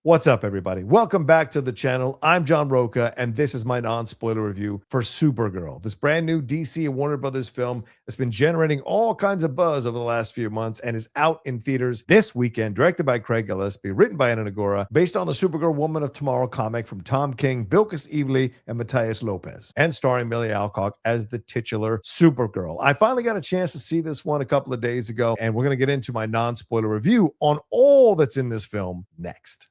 What's up, everybody? Welcome back to the channel. I'm John Rocha, and this is my non-spoiler review for Supergirl, this brand new DC and Warner Brothers film that's been generating all kinds of buzz over the last few months and is out in theaters this weekend, directed by Craig Gillespie, written by Anna Nagora, based on the Supergirl Woman of Tomorrow comic from Tom King, Bilquis Evely, and Matthias Lopez, and starring Milly Alcock as the titular Supergirl. I finally got a chance to see this one a couple of days ago, and we're going to get into my non-spoiler review on all that's in this film next.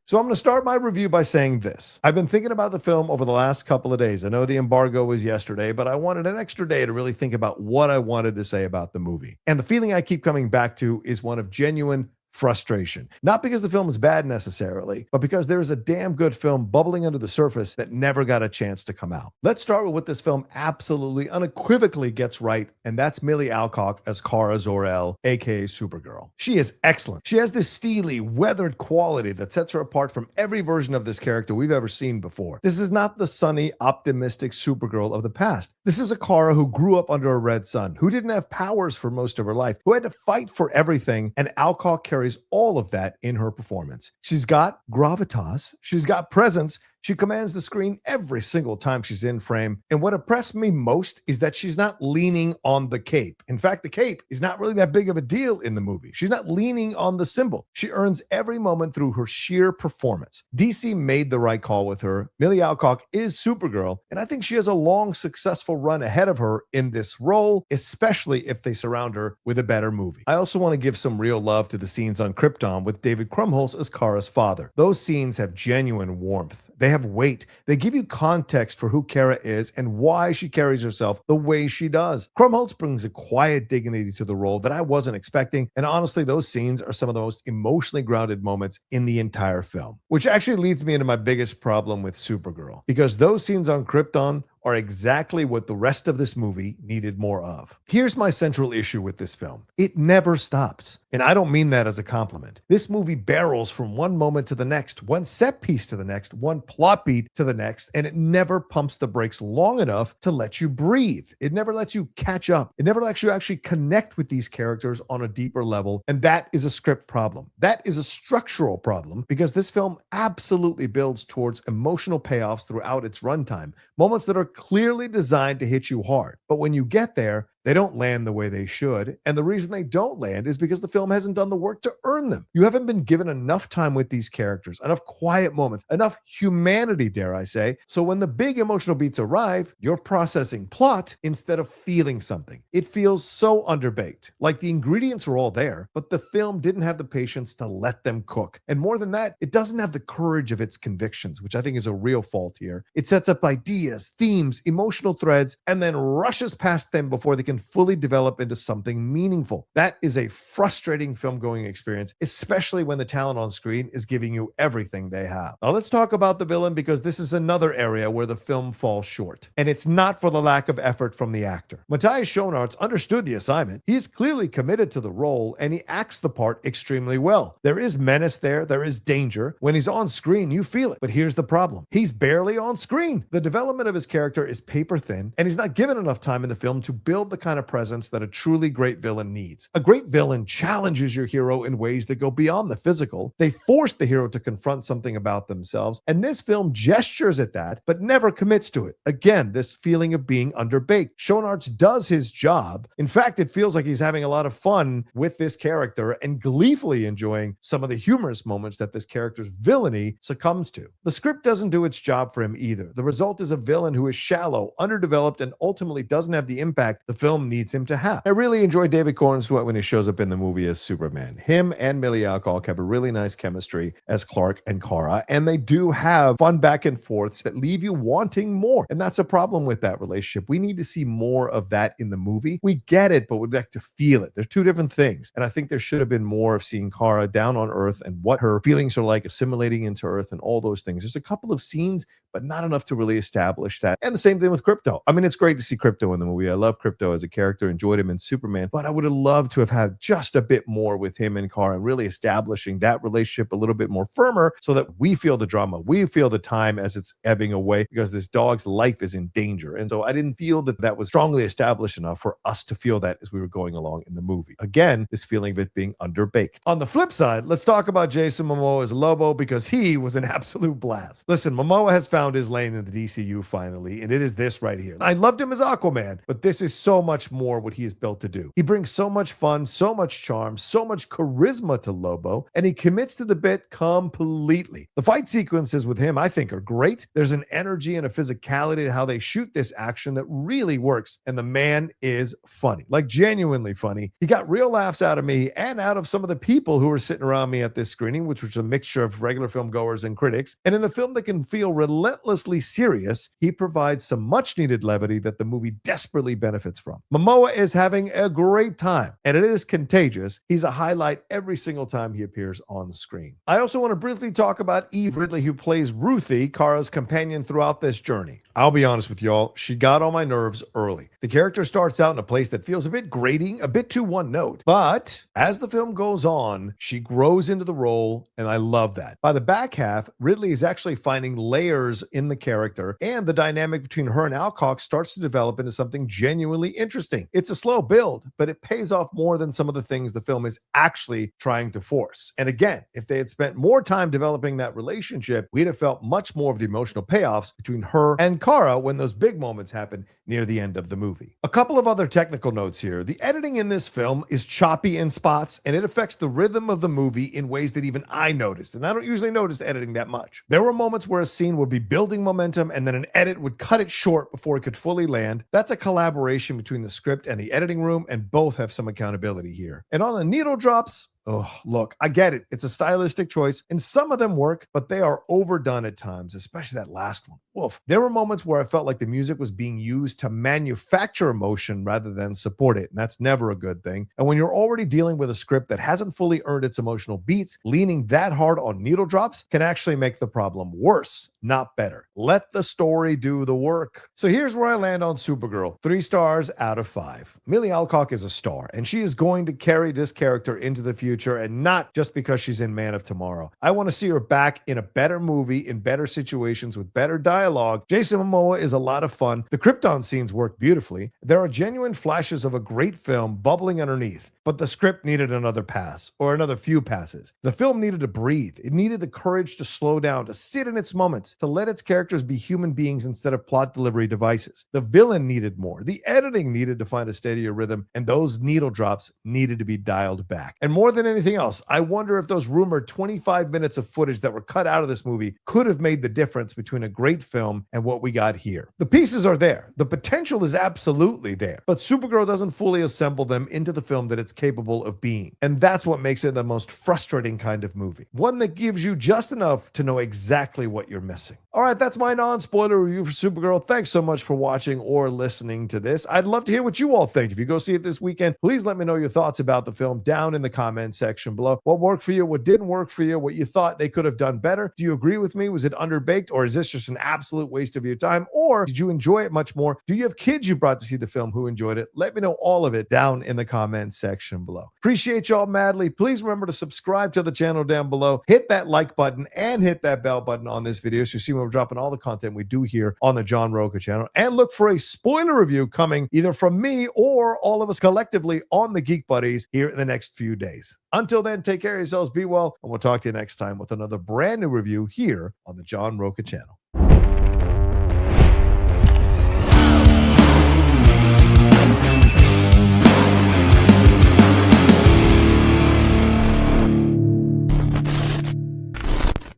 So I'm going to start my review by saying this. I've been thinking about the film over the last couple of days. I know the embargo was yesterday, but I wanted an extra day to really think about what I wanted to say about the movie. And the feeling I keep coming back to is one of genuine frustration. Not because the film is bad necessarily, but because there is a damn good film bubbling under the surface that never got a chance to come out. Let's start with what this film absolutely unequivocally gets right, and that's Milly Alcock as Kara Zor-El, aka Supergirl. She is excellent. She has this steely, weathered quality that sets her apart from every version of this character we've ever seen before. This is not the sunny, optimistic Supergirl of the past. This is a Kara who grew up under a red sun, who didn't have powers for most of her life, who had to fight for everything, and Alcock carries all of that in her performance. She's got gravitas, she's got presence, she commands the screen every single time she's in frame. And what impressed me most is that she's not leaning on the cape. In fact, the cape is not really that big of a deal in the movie. She's not leaning on the symbol. She earns every moment through her sheer performance. DC made the right call with her. Milly Alcock is Supergirl, and I think she has a long, successful run ahead of her in this role, especially if they surround her with a better movie. I also want to give some real love to the scenes on Krypton with David Krumholtz as Kara's father. Those scenes have genuine warmth. They have weight. They give you context for who Kara is and why she carries herself the way she does. Krumholtz brings a quiet dignity to the role that I wasn't expecting, and honestly, those scenes are some of the most emotionally grounded moments in the entire film. Which actually leads me into my biggest problem with Supergirl, because those scenes on Krypton are exactly what the rest of this movie needed more of. Here's my central issue with this film. It never stops. And I don't mean that as a compliment. This movie barrels from one moment to the next, one set piece to the next, one plot beat to the next, and it never pumps the brakes long enough to let you breathe. It never lets you catch up. It never lets you actually connect with these characters on a deeper level. And that is a script problem. That is a structural problem, because this film absolutely builds towards emotional payoffs throughout its runtime, moments that are clearly designed to hit you hard. But when you get there, they don't land the way they should. And the reason they don't land is because the film hasn't done the work to earn them. You haven't been given enough time with these characters, enough quiet moments, enough humanity, dare I say. So when the big emotional beats arrive, you're processing plot instead of feeling something. It feels so underbaked. Like the ingredients were all there, but the film didn't have the patience to let them cook. And more than that, it doesn't have the courage of its convictions, which I think is a real fault here. It sets up ideas, themes, emotional threads, and then rushes past them before they can fully develop into something meaningful. That is a frustrating film-going experience, especially when the talent on screen is giving you everything they have. Now let's talk about the villain, because this is another area where the film falls short. And it's not for the lack of effort from the actor. Matthias Schoenaerts understood the assignment. He is clearly committed to the role, and he acts the part extremely well. There is menace there. There is danger. When he's on screen, you feel it. But here's the problem. He's barely on screen. The development of his character is paper thin, and he's not given enough time in the film to build the kind of presence that a truly great villain needs. A great villain challenges your hero in ways that go beyond the physical. They force the hero to confront something about themselves, and this film gestures at that, but never commits to it. Again, this feeling of being underbaked. Schoenaerts does his job. In fact, it feels like he's having a lot of fun with this character and gleefully enjoying some of the humorous moments that this character's villainy succumbs to. The script doesn't do its job for him either. The result is a villain who is shallow, underdeveloped, and ultimately doesn't have the impact the film needs him to have. I really enjoy David Cornsweet when he shows up in the movie as Superman. Him and Milly Alcock have a really nice chemistry as Clark and Kara, and they do have fun back and forths that leave you wanting more. And that's a problem with that relationship. We need to see more of that in the movie. We get it, but we'd like to feel it. They're two different things. And I think there should have been more of seeing Kara down on Earth and what her feelings are like assimilating into Earth and all those things. There's a couple of scenes, but not enough to really establish that. And the same thing with Crypto. I mean, it's great to see Crypto in the movie. I love Crypto as a character, enjoyed him in Superman, but I would have loved to have had just a bit more with him and Kara and really establishing that relationship a little bit more firmer so that we feel the drama, we feel the time as it's ebbing away because this dog's life is in danger. And so I didn't feel that that was strongly established enough for us to feel that as we were going along in the movie. Again, this feeling of it being underbaked. On the flip side, let's talk about Jason Momoa as Lobo because he was an absolute blast. Listen, Momoa has found his lane in the DCU finally, and it is this right here. I loved him as Aquaman, but this is so much more what he is built to do. He brings so much fun, so much charm, so much charisma to Lobo, and he commits to the bit completely. The fight sequences with him, I think, are great. There's an energy and a physicality to how they shoot this action that really works, and the man is funny, like genuinely funny. He got real laughs out of me and out of some of the people who were sitting around me at this screening, which was a mixture of regular film goers and critics. And in a film that can feel relentlessly serious, he provides some much needed levity that the movie desperately benefits from. Momoa is having a great time, and it is contagious. He's a highlight every single time he appears on screen. I also want to briefly talk about Eve Ridley, who plays Ruthie, Kara's companion throughout this journey. I'll be honest with y'all, she got on my nerves early. The character starts out in a place that feels a bit grating, a bit too one note, but as the film goes on, she grows into the role, and I love that. By the back half, Ridley is actually finding layers in the character, and the dynamic between her and Alcock starts to develop into something genuinely interesting. It's a slow build, but it pays off more than some of the things the film is actually trying to force. And again, if they had spent more time developing that relationship, we'd have felt much more of the emotional payoffs between her and Kara when those big moments happen near the end of the movie. A couple of other technical notes here. The editing in this film is choppy in spots, and it affects the rhythm of the movie in ways that even I noticed. And I don't usually notice editing that much. There were moments where a scene would be building momentum and then an edit would cut it short before it could fully land. That's a collaboration between the script and the editing room, and both have some accountability here. And on the needle drops, oh, look, I get it. It's a stylistic choice, and some of them work, but they are overdone at times, especially that last one. Woof. There were moments where I felt like the music was being used to manufacture emotion rather than support it, and that's never a good thing. And when you're already dealing with a script that hasn't fully earned its emotional beats, leaning that hard on needle drops can actually make the problem worse, not better. Let the story do the work. So here's where I land on Supergirl. 3 stars out of 5. Milly Alcock is a star, and she is going to carry this character into the future, and not just because she's in Man of Tomorrow. I want to see her back in a better movie, in better situations, with better dialogue. Jason Momoa is a lot of fun. The Krypton scenes work beautifully. There are genuine flashes of a great film bubbling underneath. But the script needed another pass, or another few passes. The film needed to breathe. It needed the courage to slow down, to sit in its moments, to let its characters be human beings instead of plot delivery devices. The villain needed more. The editing needed to find a steadier rhythm, and those needle drops needed to be dialed back. And more than anything else, I wonder if those rumored 25 minutes of footage that were cut out of this movie could have made the difference between a great film and what we got here. The pieces are there. The potential is absolutely there. But Supergirl doesn't fully assemble them into the film that it's capable of being. And that's what makes it the most frustrating kind of movie. One that gives you just enough to know exactly what you're missing. All right, that's my non-spoiler review for Supergirl. Thanks so much for watching or listening to this. I'd love to hear what you all think. If you go see it this weekend, please let me know your thoughts about the film down in the comment section below. What worked for you? What didn't work for you? What you thought they could have done better? Do you agree with me? Was it underbaked? Or is this just an absolute waste of your time? Or did you enjoy it much more? Do you have kids you brought to see the film who enjoyed it? Let me know all of it down in the comment section below. Appreciate y'all madly. Please remember to subscribe to the channel down below. Hit that like button and hit that bell button on this video so you see when we're dropping all the content we do here on the John Rocha channel. And look for a spoiler review coming either from me or all of us collectively on the Geek Buddies here in the next few days. Until then, take care of yourselves, be well, and we'll talk to you next time with another brand new review here on the John Rocha channel.